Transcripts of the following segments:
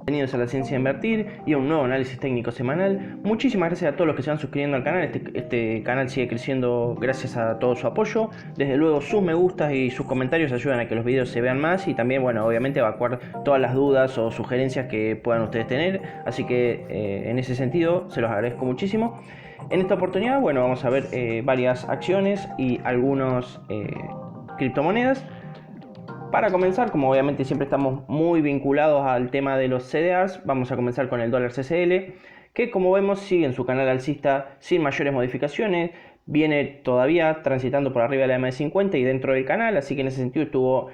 Bienvenidos a la ciencia de invertir y a un nuevo análisis técnico semanal. Muchísimas gracias a todos los que se van suscribiendo al canal. Este canal sigue creciendo gracias a todo su apoyo. Desde luego sus me gustas y sus comentarios ayudan a que los videos se vean más y también, bueno, obviamente evacuar todas las dudas o sugerencias que puedan ustedes tener. Así que en ese sentido se los agradezco muchísimo. En esta oportunidad, bueno, vamos a ver varias acciones y algunos criptomonedas. Para comenzar, como obviamente siempre estamos muy vinculados al tema de los CDRs, vamos a comenzar con el dólar CCL, que como vemos sigue en su canal alcista sin mayores modificaciones, viene todavía transitando por arriba de la EMA de 50 y dentro del canal, así que en ese sentido estuvo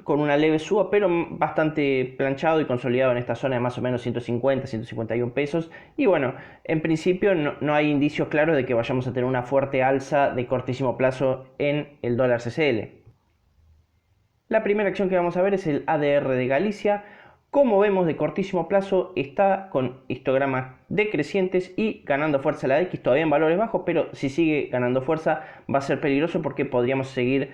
con una leve suba, pero bastante planchado y consolidado en esta zona de más o menos 150, 151 pesos. Y bueno, en principio no hay indicios claros de que vayamos a tener una fuerte alza de cortísimo plazo en el dólar CCL. La primera acción que vamos a ver es el ADR de Galicia. Como vemos, de cortísimo plazo está con histogramas decrecientes y ganando fuerza la X, todavía en valores bajos, pero si sigue ganando fuerza va a ser peligroso porque podríamos seguir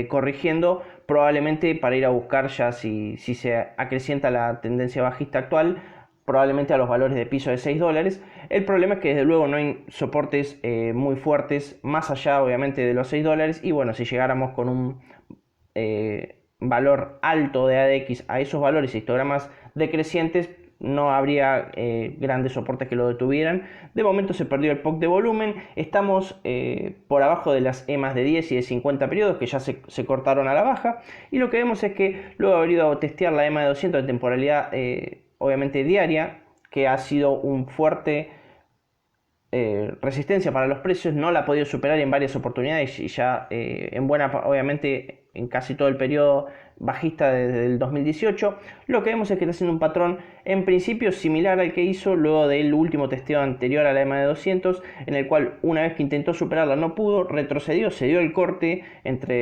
corrigiendo, probablemente para ir a buscar ya si se acrecienta la tendencia bajista actual, probablemente a los valores de piso de $6. El problema es que desde luego no hay soportes muy fuertes más allá obviamente de los $6 y bueno, si llegáramos con un valor alto de ADX a esos valores histogramas decrecientes, no habría grandes soportes que lo detuvieran. De momento se perdió el POC de volumen, estamos por abajo de las EMAs de 10 y de 50 periodos que ya se cortaron a la baja, y lo que vemos es que luego de haber ido a testear la EMA de 200 de temporalidad obviamente diaria, que ha sido un fuerte resistencia para los precios, no la ha podido superar en varias oportunidades y ya en buena, obviamente en casi todo el periodo bajista desde el 2018. Lo que vemos es que está haciendo un patrón en principio similar al que hizo luego del último testeo anterior a la EMA de 200, en el cual una vez que intentó superarla no pudo, retrocedió, se dio el corte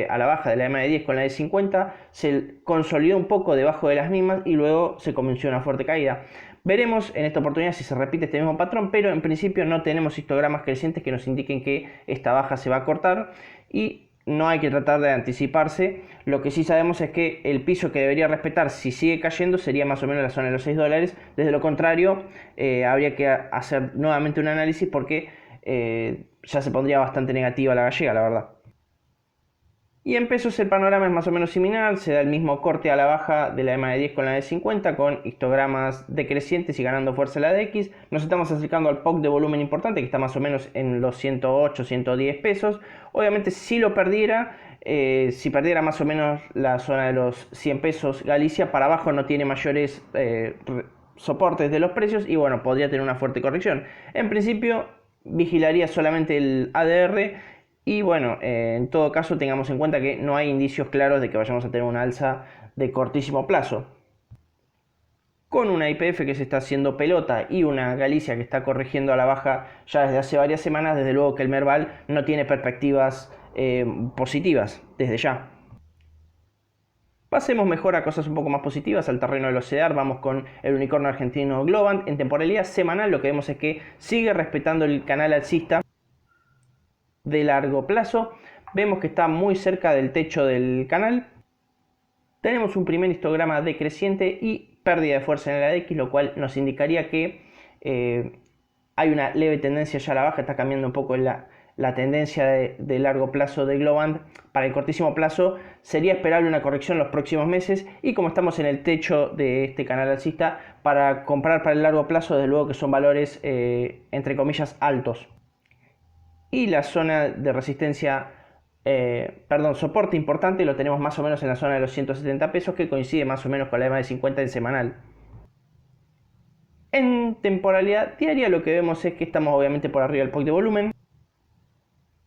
a la baja de la EMA de 10 con la de 50, se consolidó un poco debajo de las mismas y luego se comenzó una fuerte caída. Veremos en esta oportunidad si se repite este mismo patrón, pero en principio no tenemos histogramas crecientes que nos indiquen que esta baja se va a cortar y no hay que tratar de anticiparse. Lo que sí sabemos es que el piso que debería respetar si sigue cayendo sería más o menos la zona de los $6. Desde lo contrario, habría que hacer nuevamente un análisis porque ya se pondría bastante negativa la gallega, la verdad. Y en pesos el panorama es más o menos similar, se da el mismo corte a la baja de la EMA de 10 con la de 50, con histogramas decrecientes y ganando fuerza la de X. Nos estamos acercando al POC de volumen importante, que está más o menos en los 108, 110 pesos. Obviamente si lo perdiera, si perdiera más o menos la zona de los 100 pesos, Galicia para abajo no tiene mayores soportes de los precios y bueno, podría tener una fuerte corrección. En principio vigilaría solamente el ADR. Y bueno, en todo caso tengamos en cuenta que no hay indicios claros de que vayamos a tener una alza de cortísimo plazo. Con una YPF que se está haciendo pelota y una Galicia que está corrigiendo a la baja ya desde hace varias semanas, desde luego que el Merval no tiene perspectivas positivas desde ya. Pasemos mejor a cosas un poco más positivas, al terreno de los CEDAR. Vamos con el unicornio argentino Globant. En temporalidad semanal lo que vemos es que sigue respetando el canal alcista de largo plazo. Vemos que está muy cerca del techo del canal. Tenemos un primer histograma decreciente y pérdida de fuerza en el ADX, lo cual nos indicaría que hay una leve tendencia ya a la baja. Está cambiando un poco la tendencia de largo plazo de Globant. Para el cortísimo plazo sería esperable una corrección en los próximos meses, y como estamos en el techo de este canal alcista, para comprar para el largo plazo desde luego que son valores entre comillas altos. Y la zona de resistencia, soporte importante lo tenemos más o menos en la zona de los 170 pesos, que coincide más o menos con la EMA de 50 en semanal. En temporalidad diaria lo que vemos es que estamos obviamente por arriba del POC de volumen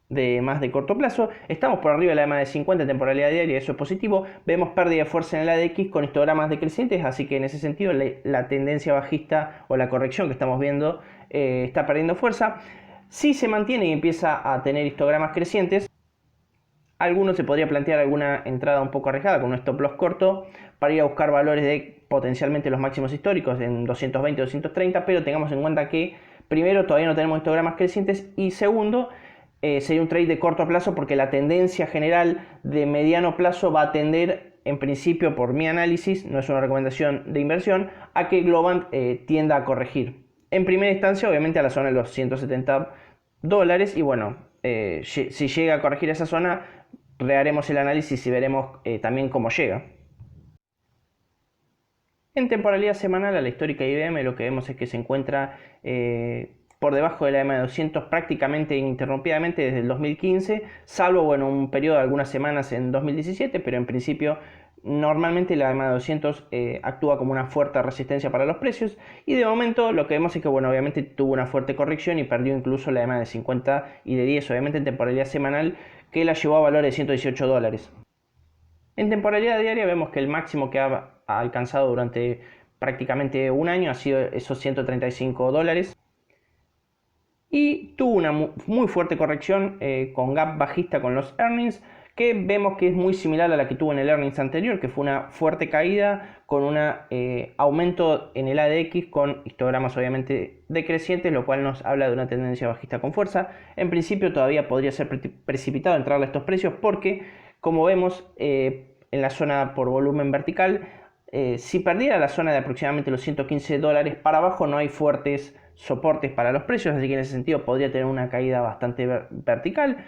de más de corto plazo, estamos por arriba de la EMA de 50 en temporalidad diaria, eso es positivo. Vemos pérdida de fuerza en el ADX con histogramas decrecientes, así que en ese sentido la tendencia bajista o la corrección que estamos viendo está perdiendo fuerza. Si se mantiene y empieza a tener histogramas crecientes, alguno se podría plantear alguna entrada un poco arriesgada con un stop loss corto para ir a buscar valores de potencialmente los máximos históricos en 220, 230, pero tengamos en cuenta que primero todavía no tenemos histogramas crecientes y segundo sería un trade de corto plazo porque la tendencia general de mediano plazo va a tender en principio, por mi análisis, no es una recomendación de inversión, a que Globant tienda a corregir. En primera instancia, obviamente, a la zona de los $170. Y bueno, si llega a corregir esa zona, reharemos el análisis y veremos también cómo llega. En temporalidad semanal a la histórica IBM lo que vemos es que se encuentra por debajo de la EMA de 200 prácticamente ininterrumpidamente desde el 2015, salvo bueno, un periodo de algunas semanas en 2017, pero en principio normalmente la EMA de 200 actúa como una fuerte resistencia para los precios, y de momento lo que vemos es que bueno, obviamente tuvo una fuerte corrección y perdió incluso la EMA de 50 y de 10, obviamente en temporalidad semanal, que la llevó a valores de $118. En temporalidad diaria vemos que el máximo que ha alcanzado durante prácticamente un año ha sido esos $135 y tuvo una muy fuerte corrección con gap bajista con los earnings, que vemos que es muy similar a la que tuvo en el earnings anterior, que fue una fuerte caída con un aumento en el ADX con histogramas obviamente decrecientes, lo cual nos habla de una tendencia bajista con fuerza. En principio todavía podría ser precipitado entrarle a estos precios porque, como vemos en la zona por volumen vertical, si perdiera la zona de aproximadamente los $115 para abajo, no hay fuertes soportes para los precios, así que en ese sentido podría tener una caída bastante vertical.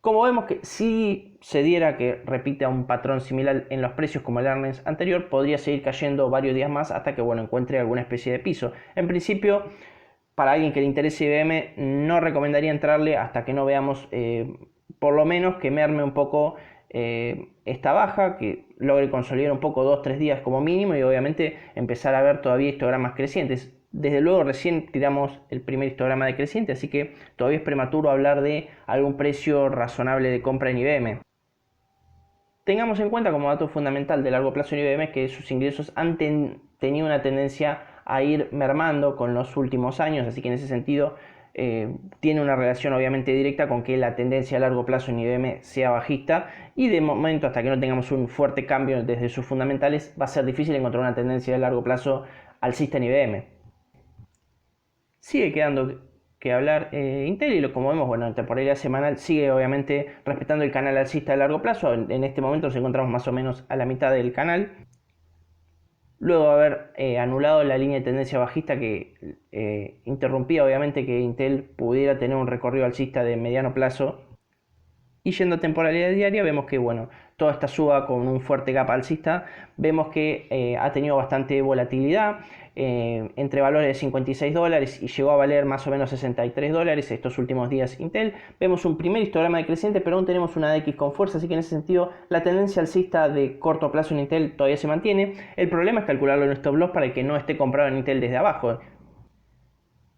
Como vemos que si se diera que repita un patrón similar en los precios como el earnings anterior, podría seguir cayendo varios días más hasta que bueno, encuentre alguna especie de piso. En principio, para alguien que le interese IBM, no recomendaría entrarle hasta que no veamos por lo menos que merme un poco esta baja, que logre consolidar un poco 2-3 días como mínimo y obviamente empezar a ver todavía histogramas crecientes. Desde luego recién tiramos el primer histograma decreciente, así que todavía es prematuro hablar de algún precio razonable de compra en IBM. Tengamos en cuenta como dato fundamental de largo plazo en IBM que sus ingresos han tenido una tendencia a ir mermando con los últimos años, así que en ese sentido tiene una relación obviamente directa con que la tendencia a largo plazo en IBM sea bajista, y de momento hasta que no tengamos un fuerte cambio desde sus fundamentales va a ser difícil encontrar una tendencia de largo plazo alcista en IBM. Sigue quedando que hablar Intel, y como vemos, bueno, en temporalidad semanal sigue obviamente respetando el canal alcista de largo plazo. En este momento nos encontramos más o menos a la mitad del canal, luego de haber anulado la línea de tendencia bajista que interrumpía obviamente que Intel pudiera tener un recorrido alcista de mediano plazo. Y yendo a temporalidad diaria vemos que bueno, toda esta suba con un fuerte gap alcista, vemos que ha tenido bastante volatilidad entre valores de $56 y llegó a valer más o menos $63 estos últimos días Intel. Vemos un primer histograma decreciente, pero aún tenemos una ADX con fuerza, así que en ese sentido la tendencia alcista de corto plazo en Intel todavía se mantiene. El problema es calcularlo en stop loss para que no esté comprado en Intel desde abajo,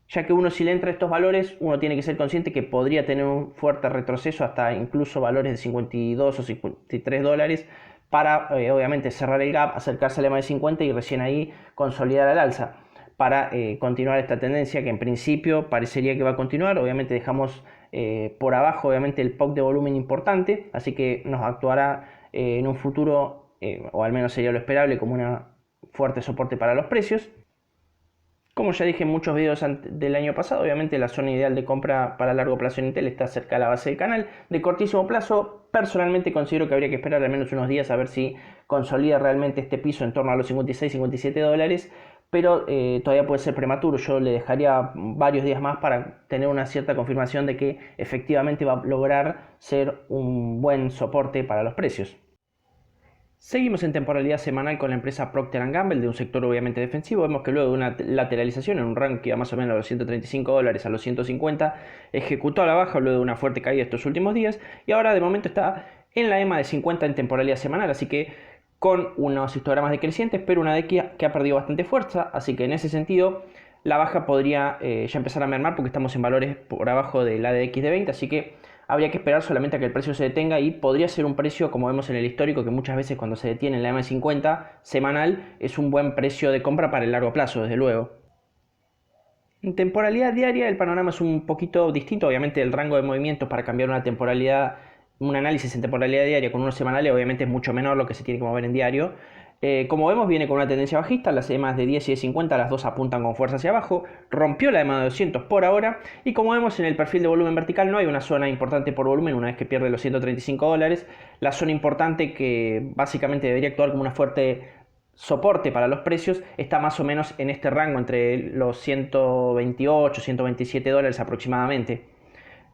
ya que uno, si le entra estos valores, uno tiene que ser consciente que podría tener un fuerte retroceso hasta incluso valores de 52 o $53 para obviamente cerrar el gap, acercarse a la EMA de 50 y recién ahí consolidar al alza para continuar esta tendencia que en principio parecería que va a continuar. Obviamente dejamos por abajo obviamente el POC de volumen importante, así que nos actuará en un futuro, o al menos sería lo esperable, como un fuerte soporte para los precios. Como ya dije en muchos videos del año pasado, obviamente la zona ideal de compra para largo plazo en Intel está cerca de la base del canal. De cortísimo plazo, personalmente considero que habría que esperar al menos unos días a ver si consolida realmente este piso en torno a los $56-57, pero todavía puede ser prematuro. Yo le dejaría varios días más para tener una cierta confirmación de que efectivamente va a lograr ser un buen soporte para los precios. Seguimos en temporalidad semanal con la empresa Procter & Gamble, de un sector obviamente defensivo. Vemos que luego de una lateralización en un rango que iba más o menos a los $135 a los 150, ejecutó a la baja luego de una fuerte caída estos últimos días, y ahora de momento está en la EMA de 50 en temporalidad semanal, así que con unos histogramas decrecientes, pero una DX que ha perdido bastante fuerza, así que en ese sentido la baja podría ya empezar a mermar porque estamos en valores por abajo del ADX de 20, así que habría que esperar solamente a que el precio se detenga, y podría ser un precio, como vemos en el histórico, que muchas veces cuando se detiene en la EMA50 semanal es un buen precio de compra para el largo plazo, desde luego. En temporalidad diaria el panorama es un poquito distinto. Obviamente el rango de movimientos para cambiar una temporalidad, un análisis en temporalidad diaria con unos semanales obviamente es mucho menor lo que se tiene que mover en diario. Como vemos, viene con una tendencia bajista, las EMAs de 10 y de 50, las dos apuntan con fuerza hacia abajo, rompió la EMA de 200 por ahora, y como vemos en el perfil de volumen vertical no hay una zona importante por volumen una vez que pierde los $135, la zona importante que básicamente debería actuar como una fuerte soporte para los precios está más o menos en este rango entre los 128, $127 aproximadamente.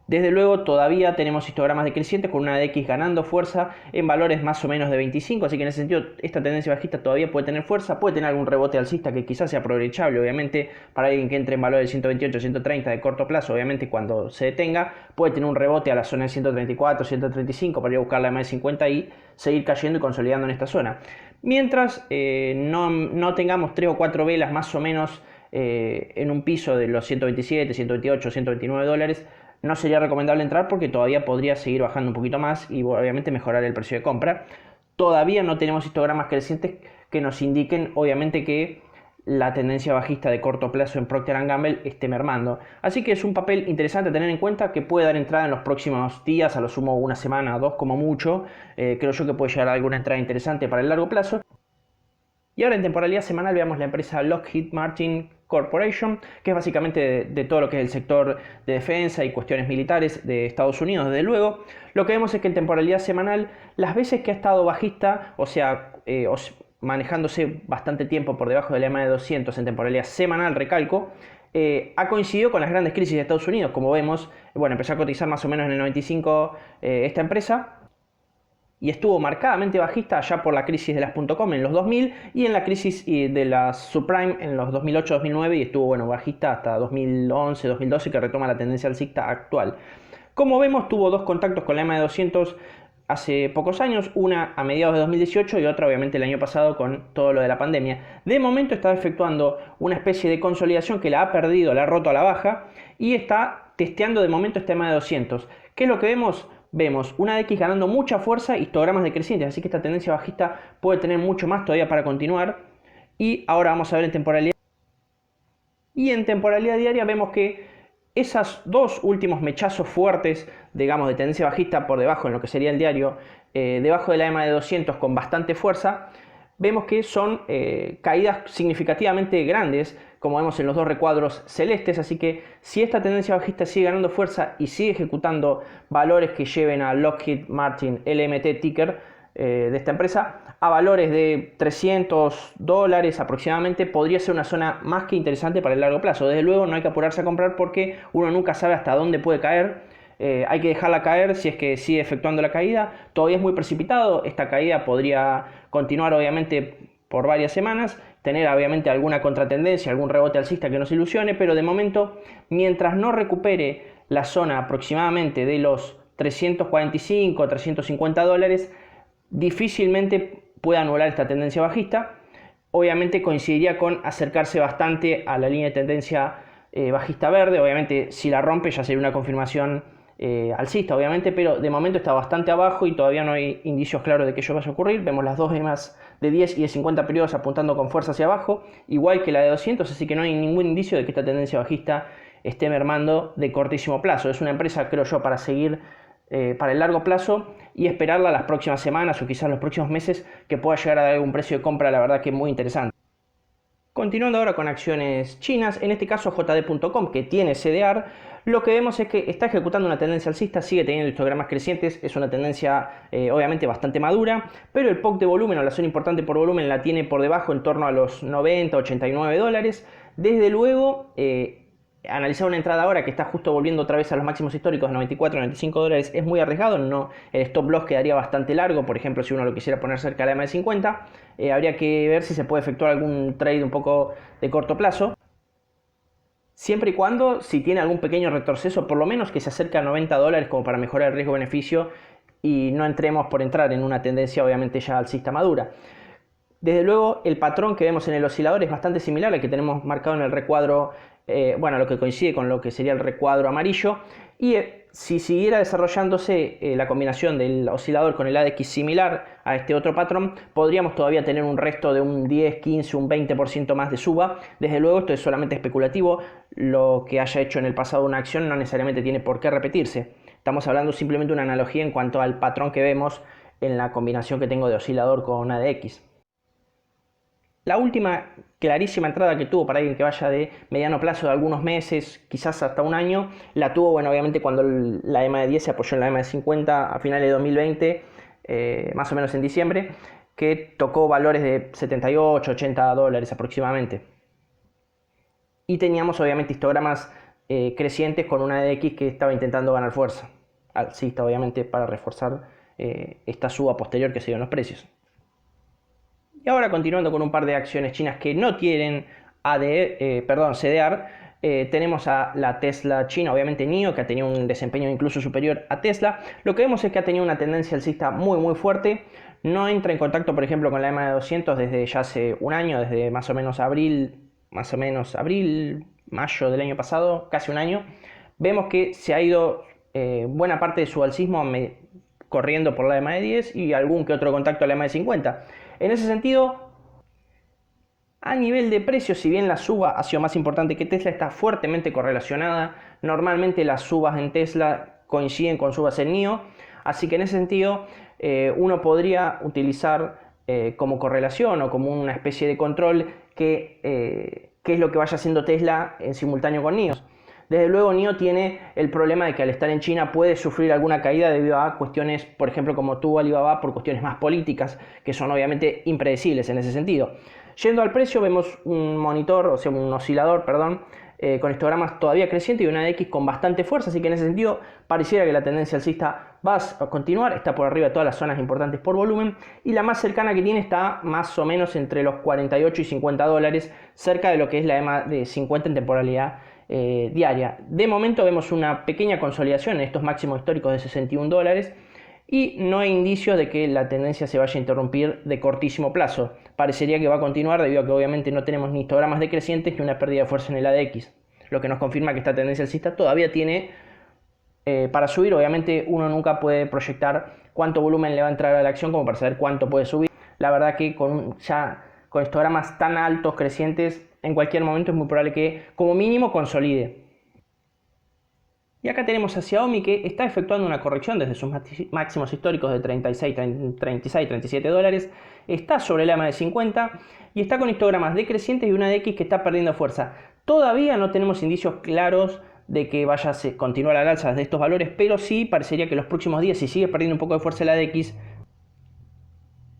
Desde luego todavía tenemos histogramas decrecientes con una DX ganando fuerza en valores más o menos de 25, así que en ese sentido esta tendencia bajista todavía puede tener fuerza, puede tener algún rebote alcista que quizás sea aprovechable, obviamente para alguien que entre en valores de 128, 130 de corto plazo, obviamente cuando se detenga puede tener un rebote a la zona de 134, 135 para ir a buscar la EMA de 50 y seguir cayendo y consolidando en esta zona. Mientras no tengamos 3 o 4 velas más o menos en un piso de los 127, 128, 129 dólares, no sería recomendable entrar porque todavía podría seguir bajando un poquito más y obviamente mejorar el precio de compra. Todavía no tenemos histogramas crecientes que nos indiquen obviamente que la tendencia bajista de corto plazo en Procter & Gamble esté mermando. Así que es un papel interesante a tener en cuenta que puede dar entrada en los próximos días, a lo sumo una semana, dos como mucho. Creo yo que puede llegar a alguna entrada interesante para el largo plazo. Y ahora en temporalidad semanal veamos la empresa Lockheed Martin Corporation, que es básicamente de todo lo que es el sector de defensa y cuestiones militares de Estados Unidos. Desde luego, lo que vemos es que en temporalidad semanal, las veces que ha estado bajista, o sea, manejándose bastante tiempo por debajo de la EMA de 200 en temporalidad semanal, recalco, ha coincidido con las grandes crisis de Estados Unidos. Como vemos, bueno, empezó a cotizar más o menos en el 95 esta empresa, y estuvo marcadamente bajista allá por la crisis de las .com en los 2000 y en la crisis de las subprime en los 2008-2009 y estuvo bueno, bajista hasta 2011-2012 que retoma la tendencia alcista actual. Como vemos, tuvo dos contactos con la EMA de 200 hace pocos años, una a mediados de 2018 y otra obviamente el año pasado con todo lo de la pandemia. De momento está efectuando una especie de consolidación que la ha perdido, la ha roto a la baja y está testeando de momento esta EMA de 200. ¿Qué es lo que vemos? Vemos una DX ganando mucha fuerza, histogramas decrecientes, así que esta tendencia bajista puede tener mucho más todavía para continuar. Y ahora vamos a ver en temporalidad. Y en temporalidad diaria vemos que esos dos últimos mechazos fuertes, digamos, de tendencia bajista por debajo en lo que sería el diario, debajo de la EMA de 200 con bastante fuerza, vemos que son caídas significativamente grandes, como vemos en los dos recuadros celestes, así que si esta tendencia bajista sigue ganando fuerza y sigue ejecutando valores que lleven a Lockheed Martin LMT ticker de esta empresa a valores de $300 aproximadamente, podría ser una zona más que interesante para el largo plazo. Desde luego no hay que apurarse a comprar porque uno nunca sabe hasta dónde puede caer. Hay que dejarla caer si es que sigue efectuando la caída. Todavía es muy precipitado, esta caída podría continuar obviamente por varias semanas, tener obviamente alguna contratendencia, algún rebote alcista que nos ilusione, pero de momento, mientras no recupere la zona aproximadamente de los 345, 350 dólares, difícilmente pueda anular esta tendencia bajista. Obviamente coincidiría con acercarse bastante a la línea de tendencia bajista verde. Obviamente si la rompe ya sería una confirmación alcista, obviamente, pero de momento está bastante abajo y todavía no hay indicios claros de que ello vaya a ocurrir. Vemos las dos EMAs de 10 y de 50 periodos apuntando con fuerza hacia abajo, igual que la de 200, así que no hay ningún indicio de que esta tendencia bajista esté mermando de cortísimo plazo. Es una empresa, creo yo, para seguir para el largo plazo y esperarla las próximas semanas o quizás los próximos meses que pueda llegar a dar algún precio de compra, la verdad que es muy interesante. Continuando ahora con acciones chinas, en este caso JD.com, que tiene CDR, lo que vemos es que está ejecutando una tendencia alcista, sigue teniendo histogramas crecientes, es una tendencia obviamente bastante madura, pero el POC de volumen o la zona importante por volumen la tiene por debajo en torno a los 90, 89 dólares. Desde luego, analizar una entrada ahora que está justo volviendo otra vez a los máximos históricos de 94, 95 dólares es muy arriesgado, no, el stop loss quedaría bastante largo, por ejemplo si uno lo quisiera poner cerca de la EMA de 50, habría que ver si se puede efectuar algún trade un poco de corto plazo, siempre y cuando si tiene algún pequeño retroceso, por lo menos que se acerque a 90 dólares como para mejorar el riesgo-beneficio y no entremos por entrar en una tendencia obviamente ya alcista madura. Desde luego el patrón que vemos en el oscilador es bastante similar al que tenemos marcado en el recuadro, bueno, lo que coincide con lo que sería el recuadro amarillo, y si siguiera desarrollándose la combinación del oscilador con el ADX similar a este otro patrón, podríamos todavía tener un resto de un 10, 15, un 20% más de suba. Desde luego esto es solamente especulativo, lo que haya hecho en el pasado una acción no necesariamente tiene por qué repetirse. Estamos hablando simplemente de una analogía en cuanto al patrón que vemos en la combinación que tengo de oscilador con ADX. La última clarísima entrada que tuvo para alguien que vaya de mediano plazo de algunos meses, quizás hasta un año, la tuvo, bueno, obviamente cuando la EMA de 10 se apoyó en la EMA de 50 a finales de 2020, más o menos en diciembre, que tocó valores de 78, 80 dólares aproximadamente. Y teníamos obviamente histogramas crecientes con una DX que estaba intentando ganar fuerza, alcista obviamente, para reforzar esta suba posterior que se dio en los precios. Y ahora continuando con un par de acciones chinas que no tienen CDR, tenemos a la Tesla china, obviamente NIO, que ha tenido un desempeño incluso superior a Tesla. Lo que vemos es que ha tenido una tendencia alcista muy fuerte. No entra en contacto, por ejemplo, con la EMA de 200 desde ya hace un año, desde más o menos abril, mayo del año pasado, casi un año. Vemos que se ha ido buena parte de su alcismo corriendo por la EMA de 10 y algún que otro contacto a la EMA de 50. En ese sentido, a nivel de precios, si bien la suba ha sido más importante que Tesla, está fuertemente correlacionada. Normalmente las subas en Tesla coinciden con subas en NIO, así que en ese sentido uno podría utilizar como correlación o como una especie de control qué es lo que vaya haciendo Tesla en simultáneo con NIO. Desde luego NIO tiene el problema de que al estar en China puede sufrir alguna caída debido a cuestiones, por ejemplo, como tuvo Alibaba, por cuestiones más políticas, que son obviamente impredecibles en ese sentido. Yendo al precio, vemos un monitor, o sea, un oscilador, perdón, con histogramas todavía crecientes y una X con bastante fuerza, así que en ese sentido pareciera que la tendencia alcista va a continuar, está por arriba de todas las zonas importantes por volumen, y la más cercana que tiene está más o menos entre los 48 y 50 dólares, cerca de lo que es la EMA de 50 en temporalidad diaria. De momento vemos una pequeña consolidación en estos máximos históricos de 61 dólares y no hay indicios de que la tendencia se vaya a interrumpir de cortísimo plazo. Parecería que va a continuar debido a que obviamente no tenemos ni histogramas decrecientes ni una pérdida de fuerza en el ADX, lo que nos confirma que esta tendencia alcista todavía tiene para subir. Obviamente uno nunca puede proyectar cuánto volumen le va a entrar a la acción como para saber cuánto puede subir. La verdad que con histogramas tan altos crecientes, en cualquier momento es muy probable que como mínimo consolide. Y acá tenemos a Xiaomi, que está efectuando una corrección desde sus máximos históricos de 36, 37 dólares. Está sobre la EMA de 50 y está con histogramas decrecientes y una DX que está perdiendo fuerza. Todavía no tenemos indicios claros de que vaya a continuar al alza de estos valores, pero sí parecería que los próximos días, si sigue perdiendo un poco de fuerza la DX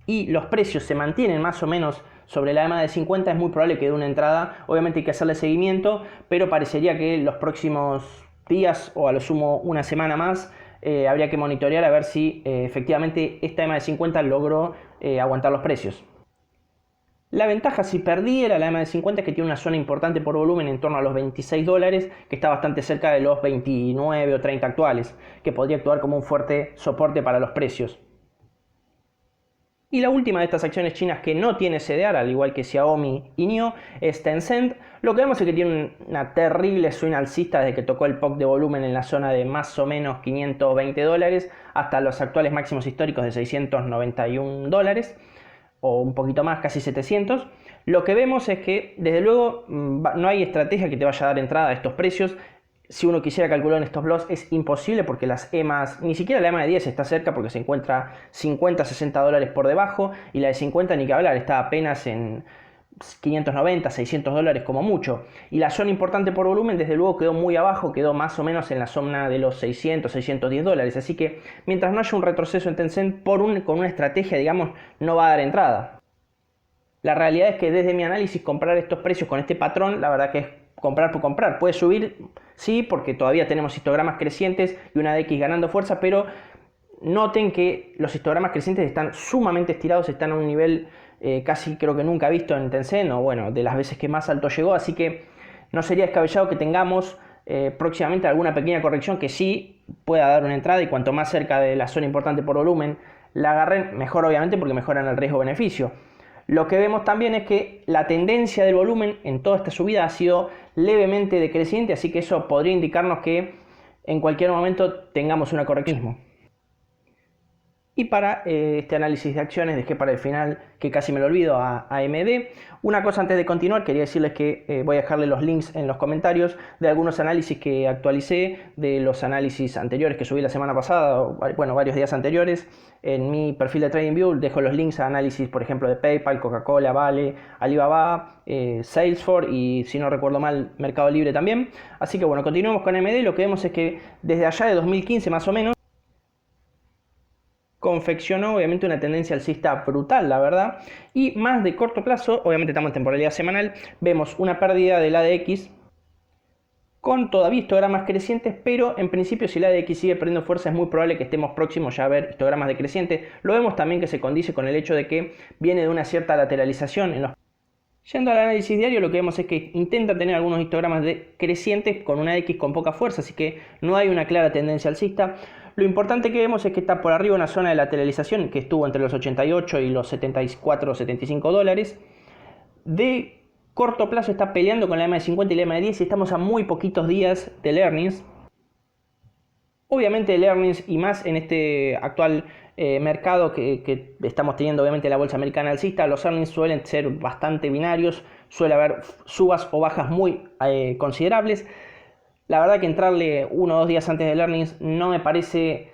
y los precios se mantienen más o menos sobre la EMA de 50, es muy probable que dé una entrada. Obviamente hay que hacerle seguimiento, pero parecería que los próximos días o a lo sumo una semana más habría que monitorear a ver si efectivamente esta EMA de 50 logró aguantar los precios. La ventaja si perdiera la EMA de 50 es que tiene una zona importante por volumen en torno a los 26 dólares, que está bastante cerca de los 29 o 30 actuales, que podría actuar como un fuerte soporte para los precios. Y la última de estas acciones chinas que no tiene CDR, al igual que Xiaomi y NIO, es Tencent. Lo que vemos es que tiene una terrible swing alcista desde que tocó el POC de volumen en la zona de más o menos 520 dólares hasta los actuales máximos históricos de 691 dólares, o un poquito más, casi 700. Lo que vemos es que, desde luego, no hay estrategia que te vaya a dar entrada a estos precios. Si uno quisiera calcular en estos loss es imposible porque las EMAs, ni siquiera la EMA de 10 está cerca porque se encuentra 50-60 dólares por debajo, y la de 50 ni que hablar, está apenas en 590, 600 dólares como mucho. Y la zona importante por volumen desde luego quedó muy abajo, quedó más o menos en la zona de los 600, 610 dólares. Así que mientras no haya un retroceso en Tencent con una estrategia, digamos, no va a dar entrada. La realidad es que desde mi análisis comprar estos precios con este patrón, la verdad que es comprar por comprar. Puede subir, sí, porque todavía tenemos histogramas crecientes y una DX ganando fuerza, pero noten que los histogramas crecientes están sumamente estirados, están a un nivel casi creo que nunca visto en Tencent, o bueno, de las veces que más alto llegó, así que no sería descabellado que tengamos próximamente alguna pequeña corrección que sí pueda dar una entrada, y cuanto más cerca de la zona importante por volumen la agarren, mejor obviamente, porque mejoran el riesgo-beneficio. Lo que vemos también es que la tendencia del volumen en toda esta subida ha sido levemente decreciente, así que eso podría indicarnos que en cualquier momento tengamos una corrección. Y para este análisis de acciones dejé para el final, que casi me lo olvido, a AMD. Una cosa antes de continuar, quería decirles que voy a dejarle los links en los comentarios de algunos análisis que actualicé, de los análisis anteriores que subí la semana pasada, bueno, varios días anteriores. En mi perfil de TradingView dejo los links a análisis, por ejemplo, de PayPal, Coca-Cola, Vale, Alibaba, Salesforce y, si no recuerdo mal, Mercado Libre también. Así que bueno, continuemos con AMD. Lo que vemos es que desde allá de 2015 más o menos, confeccionó obviamente una tendencia alcista brutal, la verdad, y más de corto plazo, obviamente estamos en temporalidad semanal, vemos una pérdida del ADX con todavía histogramas crecientes, pero en principio si el ADX sigue perdiendo fuerza es muy probable que estemos próximos ya a ver histogramas decrecientes. Lo vemos también que se condice con el hecho de que viene de una cierta lateralización en los... Yendo al análisis diario, lo que vemos es que intenta tener algunos histogramas crecientes con una X con poca fuerza, así que no hay una clara tendencia alcista. Lo importante que vemos es que está por arriba una zona de lateralización que estuvo entre los 88 y los 74 o 75 dólares. De corto plazo está peleando con la EMA de 50 y la EMA de 10 y estamos a muy poquitos días del earnings. Obviamente el earnings, y más en este actual mercado que estamos teniendo obviamente la bolsa americana alcista, los earnings suelen ser bastante binarios, suele haber subas o bajas muy considerables. La verdad que entrarle 1 o 2 días antes del earnings no me parece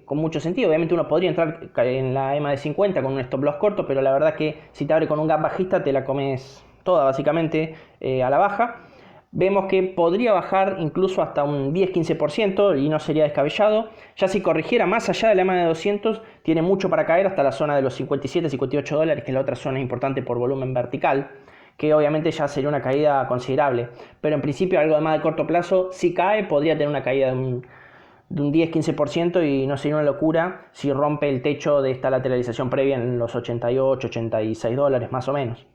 con mucho sentido. Obviamente uno podría entrar en la EMA de 50 con un stop loss corto, pero la verdad que si te abre con un gap bajista te la comes toda básicamente a la baja. Vemos que podría bajar incluso hasta un 10-15% y no sería descabellado. Ya si corrigiera más allá de la EMA de 200, tiene mucho para caer hasta la zona de los 57-58 dólares, que es la otra zona importante por volumen vertical, que obviamente ya sería una caída considerable. Pero en principio algo de más de corto plazo, si cae, podría tener una caída de un 10-15% y no sería una locura si rompe el techo de esta lateralización previa en los 88-86 dólares más o menos.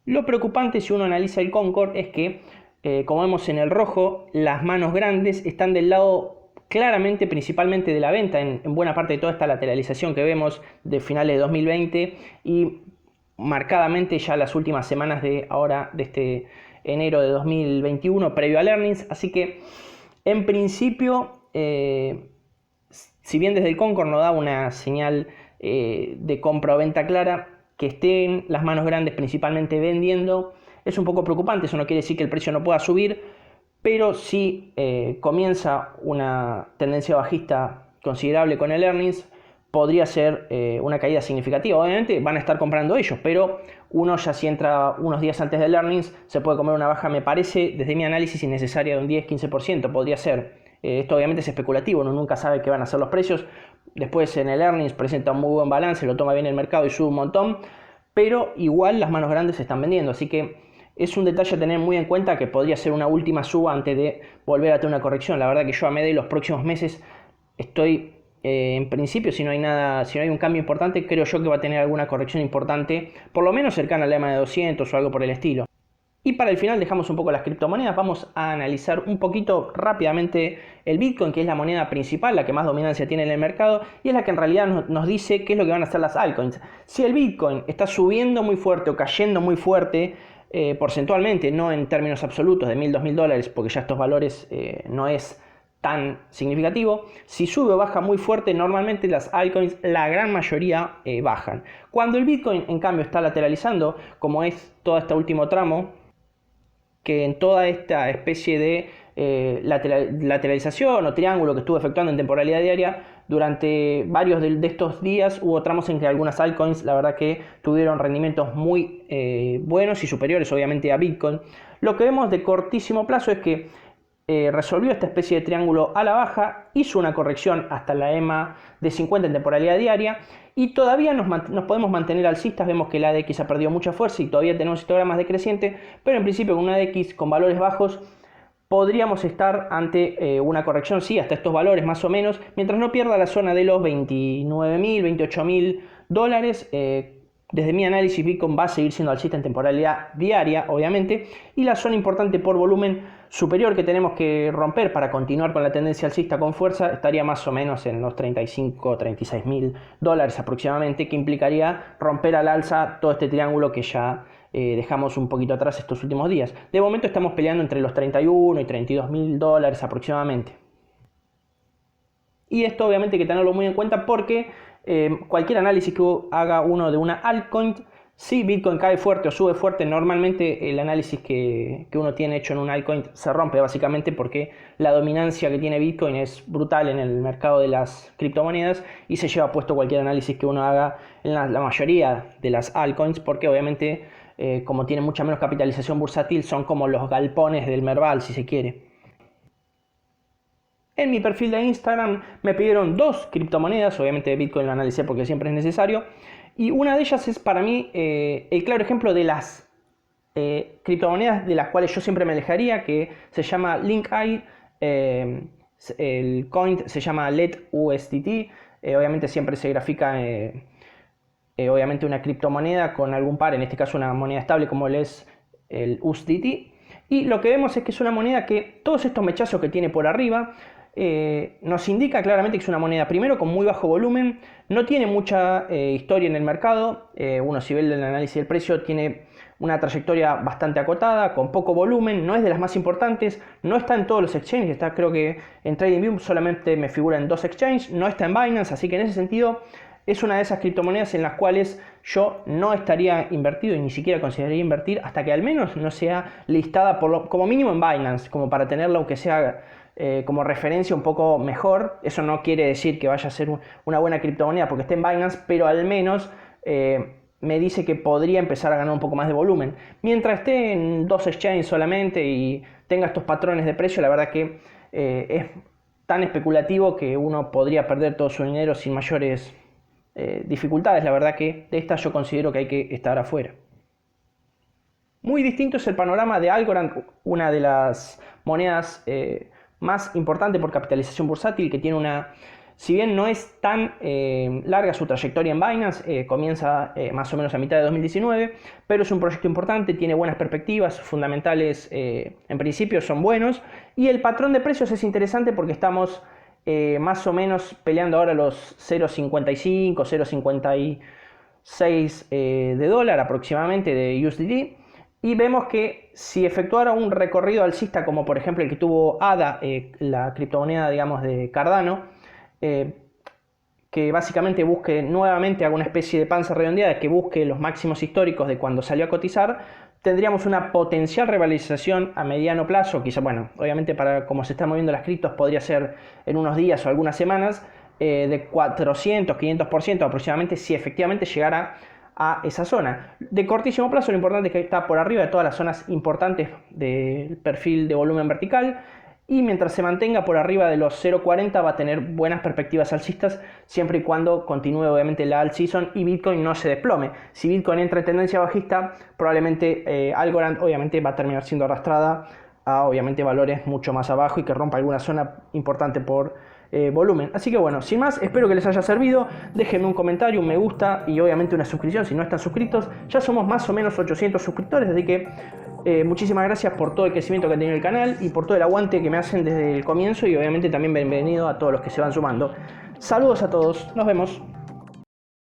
Lo preocupante si uno analiza el Concord es que, como vemos en el rojo, las manos grandes están del lado claramente, principalmente de la venta en buena parte de toda esta lateralización que vemos de finales de 2020 y marcadamente ya las últimas semanas de ahora, de este enero de 2021 previo al earnings. Así que en principio, si bien desde el Concord no da una señal de compra o venta clara, que estén las manos grandes principalmente vendiendo es un poco preocupante. Eso no quiere decir que el precio no pueda subir, pero si comienza una tendencia bajista considerable con el earnings, podría ser una caída significativa. Obviamente van a estar comprando ellos, pero uno ya si entra unos días antes del earnings se puede comer una baja, me parece, desde mi análisis, innecesaria de un 10-15%. Podría ser. Esto obviamente es especulativo, uno nunca sabe qué van a ser los precios. Después en el earnings presenta un muy buen balance, lo toma bien el mercado y sube un montón, pero igual las manos grandes se están vendiendo, así que es un detalle a tener muy en cuenta, que podría ser una última suba antes de volver a tener una corrección. La verdad que yo a medida de los próximos meses estoy, en principio, si no hay nada, si no hay un cambio importante, creo yo que va a tener alguna corrección importante, por lo menos cercana al EMA de 200 o algo por el estilo. Y para el final dejamos un poco las criptomonedas. Vamos a analizar un poquito rápidamente el Bitcoin, que es la moneda principal, la que más dominancia tiene en el mercado, y es la que en realidad nos dice qué es lo que van a hacer las altcoins. Si el Bitcoin está subiendo muy fuerte o cayendo muy fuerte, porcentualmente, no en términos absolutos de 1.000, 2.000 dólares, porque ya estos valores no es tan significativo. Si sube o baja muy fuerte, normalmente las altcoins, la gran mayoría, bajan. Cuando el Bitcoin en cambio está lateralizando, como es todo este último tramo, que en toda esta especie de lateralización o triángulo que estuvo efectuando en temporalidad diaria, durante varios de estos días hubo tramos en que algunas altcoins, la verdad que tuvieron rendimientos muy buenos y superiores obviamente a Bitcoin. Lo que vemos de cortísimo plazo es que resolvió esta especie de triángulo a la baja, hizo una corrección hasta la EMA de 50 en temporalidad diaria y todavía nos podemos mantener alcistas. Vemos que el ADX ha perdido mucha fuerza y todavía tenemos histogramas decrecientes, pero en principio con un ADX con valores bajos podríamos estar ante una corrección, sí, hasta estos valores más o menos, mientras no pierda la zona de los 29.000, 28.000 dólares. Desde mi análisis, Bitcoin va a seguir siendo alcista en temporalidad diaria, obviamente, y la zona importante por volumen superior que tenemos que romper para continuar con la tendencia alcista con fuerza estaría más o menos en los 35 o 36 mil dólares aproximadamente, que implicaría romper al alza todo este triángulo que ya dejamos un poquito atrás estos últimos días. De momento estamos peleando entre los 31 y 32 mil dólares aproximadamente. Y esto obviamente hay que tenerlo muy en cuenta porque cualquier análisis que haga uno de una altcoin, si Bitcoin cae fuerte o sube fuerte, normalmente el análisis que uno tiene hecho en un altcoin se rompe básicamente porque la dominancia que tiene Bitcoin es brutal en el mercado de las criptomonedas y se lleva puesto cualquier análisis que uno haga en la mayoría de las altcoins, porque obviamente como tienen mucha menos capitalización bursátil, son como los galpones del Merval, si se quiere. En mi perfil de Instagram me pidieron 2 criptomonedas, obviamente Bitcoin lo analicé porque siempre es necesario, y una de ellas es para mí el claro ejemplo de las criptomonedas de las cuales yo siempre me alejaría, que se llama LinkEye, el coin se llama LET-USDT, obviamente siempre se grafica obviamente una criptomoneda con algún par, en este caso una moneda estable como es el USDT, y lo que vemos es que es una moneda que todos estos mechazos que tiene por arriba nos indica claramente que es una moneda, primero, con muy bajo volumen, no tiene mucha historia en el mercado, uno si ve el análisis del precio tiene una trayectoria bastante acotada, con poco volumen, no es de las más importantes, no está en todos los exchanges, está creo que en TradingView solamente me figura en 2 exchanges, no está en Binance, así que en ese sentido es una de esas criptomonedas en las cuales yo no estaría invertido y ni siquiera consideraría invertir hasta que al menos no sea listada como mínimo en Binance, como para tenerla aunque sea como referencia un poco mejor. Eso no quiere decir que vaya a ser una buena criptomoneda porque esté en Binance, pero al menos me dice que podría empezar a ganar un poco más de volumen. Mientras esté en 2 exchanges solamente y tenga estos patrones de precio, la verdad que es tan especulativo que uno podría perder todo su dinero sin mayores dificultades. La verdad que de esta yo considero que hay que estar afuera. Muy distinto es el panorama de Algorand, una de las monedas más importante por capitalización bursátil, que tiene una, si bien no es tan larga su trayectoria en Binance, comienza más o menos a mitad de 2019, pero es un proyecto importante, tiene buenas perspectivas, fundamentales en principio son buenos, y el patrón de precios es interesante porque estamos más o menos peleando ahora los 0.55, 0.56 de dólar aproximadamente de USDT. Y vemos que si efectuara un recorrido alcista, como por ejemplo el que tuvo ADA, la criptomoneda digamos de Cardano, que básicamente busque nuevamente alguna especie de panza redondeada, que busque los máximos históricos de cuando salió a cotizar, tendríamos una potencial revalorización a mediano plazo, quizá, bueno, obviamente para como se están moviendo las criptos podría ser en unos días o algunas semanas, de 400, 500% aproximadamente, si efectivamente llegara a esa zona. De cortísimo plazo, lo importante es que está por arriba de todas las zonas importantes del perfil de volumen vertical, y mientras se mantenga por arriba de los 0.40 va a tener buenas perspectivas alcistas, siempre y cuando continúe obviamente la alt season y Bitcoin no se desplome. Si Bitcoin entra en tendencia bajista, probablemente Algorand obviamente va a terminar siendo arrastrada a obviamente valores mucho más abajo y que rompa alguna zona importante por volumen. Así que bueno, sin más, espero que les haya servido. Déjenme un comentario, un me gusta y obviamente una suscripción si no están suscritos. Ya somos más o menos 800 suscriptores, así que muchísimas gracias por todo el crecimiento que ha tenido el canal y por todo el aguante que me hacen desde el comienzo, y obviamente también bienvenido a todos los que se van sumando. Saludos a todos, nos vemos.